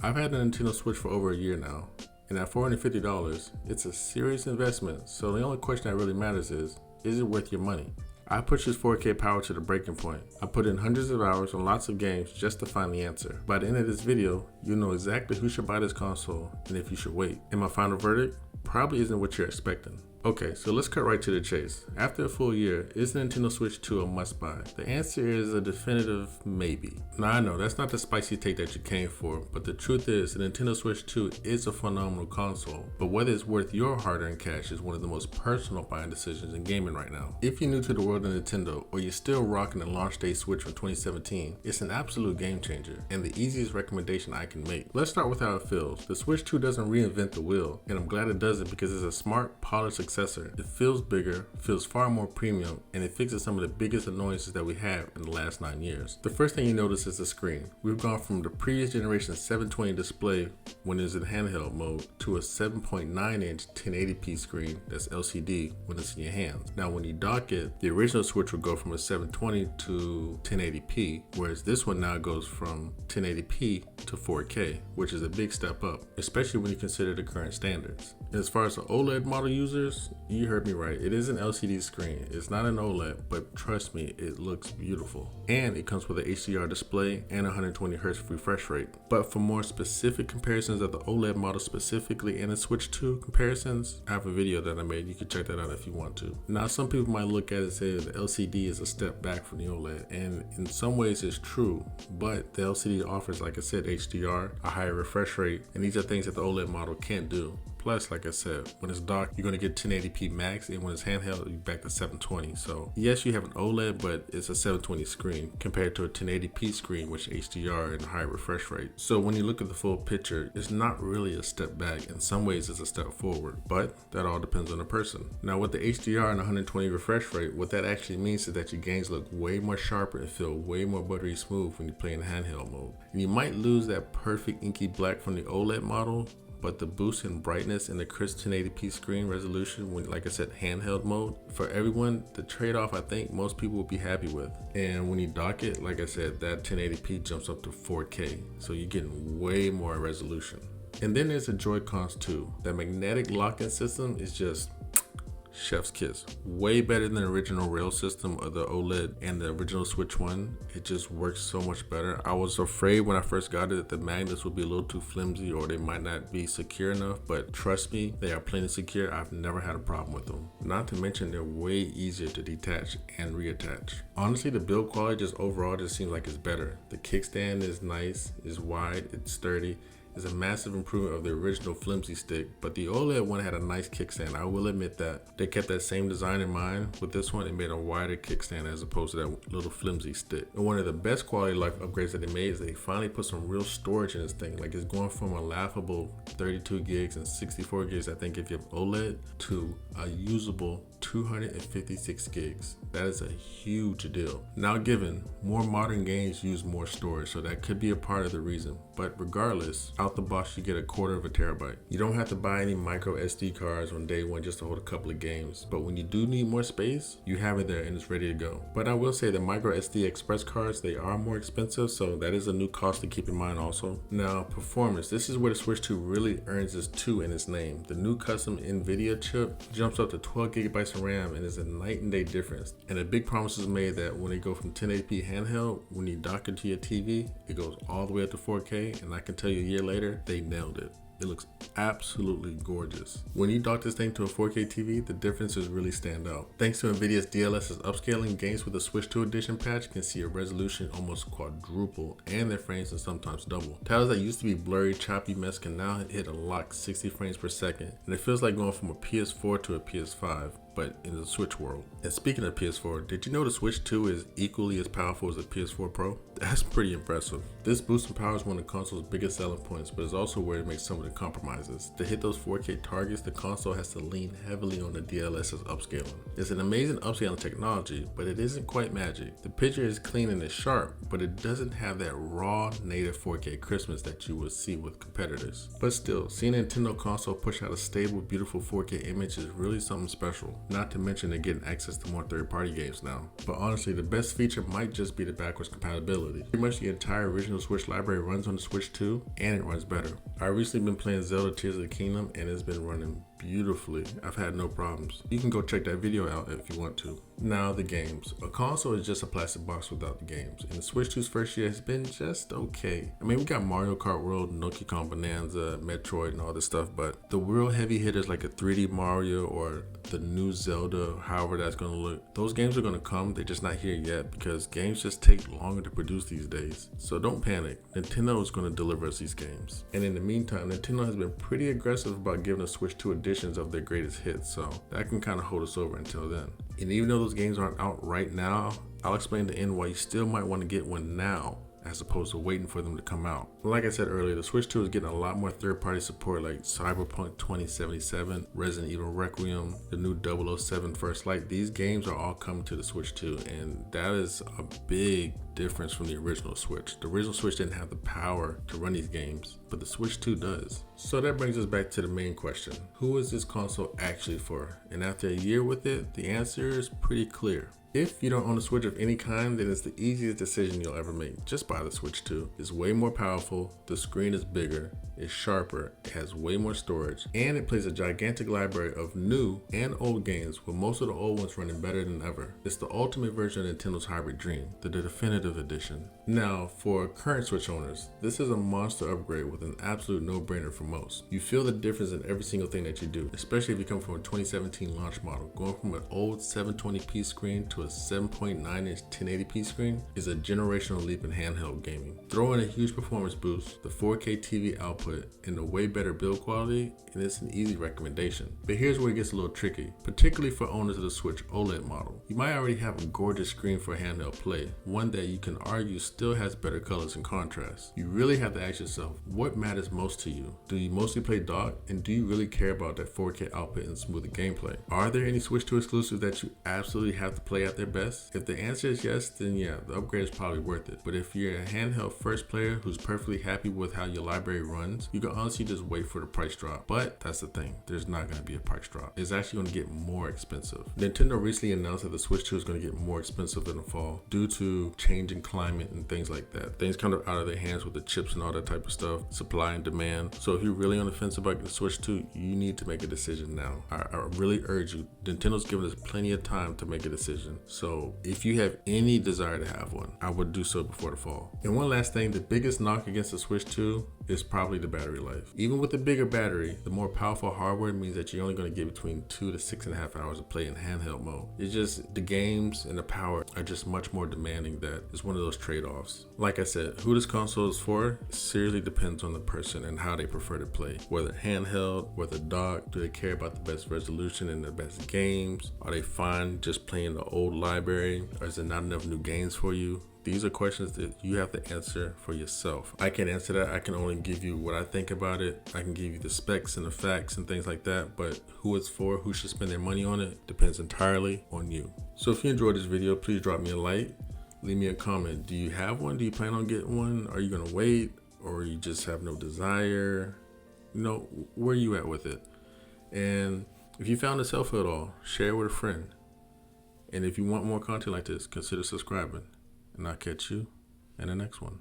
I've had a Nintendo Switch for over a year now, and at $450, it's a serious investment, so the only question that really matters is it worth your money? I pushed this 4K power to the breaking point. I put in hundreds of hours on lots of games just to find the answer. By the end of this video, you'll know exactly who should buy this console and if you should wait. And my final verdict probably isn't what you're expecting. Okay, so let's cut right to the chase. After a full year, is the Nintendo Switch 2 a must-buy? The answer is a definitive maybe. Now I know that's not the spicy take that you came for, but the truth is the Nintendo Switch 2 is a phenomenal console, but whether it's worth your hard-earned cash is one of the most personal buying decisions in gaming right now. If you're new to the world of Nintendo, or you're still rocking the launch day Switch from 2017, it's an absolute game changer, and the easiest recommendation I can make. Let's start with how it feels. The Switch 2 doesn't reinvent the wheel, and I'm glad it doesn't because it's a smart, polished successor. It feels bigger, feels far more premium, and it fixes some of the biggest annoyances that we have in the last 9 years. The first thing you notice is the screen. We've gone from the previous generation 720 display when it's in handheld mode to a 7.9 inch 1080p screen that's LCD when it's in your hands. Now when you dock it, the original Switch would go from a 720 to 1080p, whereas this one now goes from 1080p to 4K, which is a big step up, especially when you consider the current standards. As far as the OLED model users, you heard me right. It is an LCD screen. It's not an OLED, but trust me, it looks beautiful. And it comes with an HDR display and 120Hz refresh rate. But for more specific comparisons of the OLED model specifically and the Switch 2 comparisons, I have a video that I made. You can check that out if you want to. Now, some people might look at it and say the LCD is a step back from the OLED, and in some ways it's true, but the LCD offers, like I said, HDR, a higher refresh rate, and these are things that the OLED model can't do. Plus, like I said, when it's docked, you're going to get 1080p max, and when it's handheld, you're back to 720. So yes, you have an OLED, but it's a 720 screen compared to a 1080p screen with HDR and high refresh rate. So when you look at the full picture, it's not really a step back. In some ways, it's a step forward, but that all depends on the person. Now with the HDR and 120 refresh rate, what that actually means is that your games look way more sharper and feel way more buttery smooth when you play in handheld mode. And you might lose that perfect inky black from the OLED model, but the boost in brightness and the crisp 1080p screen resolution when, like I said, handheld mode, for everyone, the trade-off I think most people will be happy with. And when you dock it, like I said, that 1080p jumps up to 4K, so you're getting way more resolution. And then there's the Joy-Cons too. That magnetic lock-in system is just chef's kiss. Way better than the original rail system of the OLED and the original Switch 1. It just works so much better. I was afraid when I first got it that the magnets would be a little too flimsy or they might not be secure enough, but trust me, they are plenty secure. I've never had a problem with them. Not to mention they're way easier to detach and reattach. Honestly, the build quality just overall just seems like it's better. The kickstand is nice, it's wide, it's sturdy. Is a massive improvement of the original flimsy stick, but the OLED one had a nice kickstand. I will admit that. They kept that same design in mind. With this one, it made a wider kickstand as opposed to that little flimsy stick. And one of the best quality life upgrades that they made is they finally put some real storage in this thing. Like it's going from a laughable 32 gigs and 64 gigs, I think if you have OLED, to a usable 256 gigs. That is a huge deal. Now given, more modern games use more storage, so that could be a part of the reason. But regardless, out the box you get a quarter of a terabyte. You don't have to buy any micro SD cards on day one just to hold a couple of games. But when you do need more space, you have it there and it's ready to go. But I will say the micro SD express cards, they are more expensive, so that is a new cost to keep in mind also. Now performance, this is where the Switch 2 really earns its 2 in its name. The new custom NVIDIA chip jumps up to 12 gigabytes of RAM and is a night and day difference. And a big promise is made that when they go from 1080p handheld, when you dock it to your TV, it goes all the way up to 4K, and I can tell you a year later, they nailed it. It looks absolutely gorgeous. When you dock this thing to a 4K TV, the differences really stand out. Thanks to NVIDIA's DLSS upscaling, games with the Switch 2 edition patch can see a resolution almost quadruple and their frames can sometimes double. Titles that used to be blurry, choppy mess can now hit a locked 60 frames per second, and it feels like going from a PS4 to a PS5. But in the Switch world. And speaking of PS4, did you know the Switch 2 is equally as powerful as the PS4 Pro? That's pretty impressive. This boost in power is one of the console's biggest selling points, but it's also where it makes some of the compromises. To hit those 4K targets, the console has to lean heavily on the DLSS upscaling. It's an amazing upscaling technology, but it isn't quite magic. The picture is clean and it's sharp, but it doesn't have that raw native 4K crispness that you would see with competitors. But still, seeing a Nintendo console push out a stable, beautiful 4K image is really something special. not to mention they're getting access to more third-party games now. But honestly, the best feature might just be the backwards compatibility. Pretty much the entire original Switch library runs on the Switch 2, and it runs better. I've recently been playing Zelda Tears of the Kingdom, and it's been running beautifully. I've had no problems. You can go check that video out if you want to. Now the games. A console is just a plastic box without the games, and the Switch 2's first year has been just okay. I mean, we got Mario Kart World, Donkey Kong Bonanza, Metroid, and all this stuff, but the real heavy hitters like a 3D Mario or the new Zelda, however that's gonna look, those games are gonna come. They're just not here yet because games just take longer to produce these days. So don't panic. Nintendo is gonna deliver us these games. And in the meantime, Nintendo has been pretty aggressive about giving us Switch 2 editions of their greatest hits, so that can kind of hold us over until then. And even though those games aren't out right now, I'll explain the end why you still might want to get one now as opposed to waiting for them to come out. Like I said earlier, the Switch 2 is getting a lot more third-party support like Cyberpunk 2077, Resident Evil Requiem, the new 007 First Light. These games are all coming to the Switch 2, and that is a big difference from the original Switch. The original Switch didn't have the power to run these games, but the Switch 2 does. So that brings us back to the main question. Who is this console actually for? And after a year with it, the answer is pretty clear. If you don't own a Switch of any kind, then it's the easiest decision you'll ever make. Just buy the Switch 2. It's way more powerful, the screen is bigger, it's sharper, it has way more storage, and it plays a gigantic library of new and old games, with most of the old ones running better than ever. It's the ultimate version of Nintendo's hybrid dream, the definitive edition. Now, for current Switch owners, this is a monster upgrade with an absolute no-brainer for most. You feel the difference in every single thing that you do, especially if you come from a 2017 launch model. Going from an old 720p screen to a 7.9-inch 1080p screen is a generational leap in handheld gaming. Throw in a huge performance boost, the 4K TV output, and the way better build quality, and it's an easy recommendation. But here's where it gets a little tricky, particularly for owners of the Switch OLED model. You might already have a gorgeous screen for handheld play, one that you can argue still has better colors and contrast. You really have to ask yourself, what matters most to you? Do you mostly play dock, and do you really care about that 4K output and smoother gameplay? Are there any Switch 2 exclusives that you absolutely have to play at their best? If the answer is yes, then yeah, the upgrade is probably worth it. But if you're a handheld first player who's perfectly happy with how your library runs, you can honestly just wait for the price drop. But that's the thing, there's not going to be a price drop. It's actually going to get more expensive. Nintendo recently announced that the Switch 2 is going to get more expensive in the fall due to changing climate and things like that. Things kind of out of their hands with the chips and all that type of stuff, supply and demand. So if you're really on the fence about the Switch 2, you need to make a decision now. I really urge you. Nintendo's given us plenty of time to make a decision. So if you have any desire to have one, I would do so before the fall. And one last thing, the biggest knock against the Switch 2 is probably the battery life. Even with the bigger battery, the more powerful hardware means that you're only going to get between 2 to 6.5 hours of play in handheld mode. It's just the games and the power are just much more demanding. That is one of those trade-offs. Like I said, who this console is for seriously depends on the person and how they prefer to play. Whether handheld, whether dock, do they care about the best resolution and the best games? Are they fine just playing the old library? Or is there not enough new games for you? These are questions that you have to answer for yourself. I can't answer that. I can only give you what I think about it. I can give you the specs and the facts and things like that, but who it's for, who should spend their money on it, depends entirely on you. So if you enjoyed this video, please drop me a like, leave me a comment. Do you have one? Do you plan on getting one? Are you gonna wait? Or you just have no desire? You know, where are you at with it? And if you found this helpful at all, share it with a friend. And if you want more content like this, consider subscribing. And I'll catch you in the next one.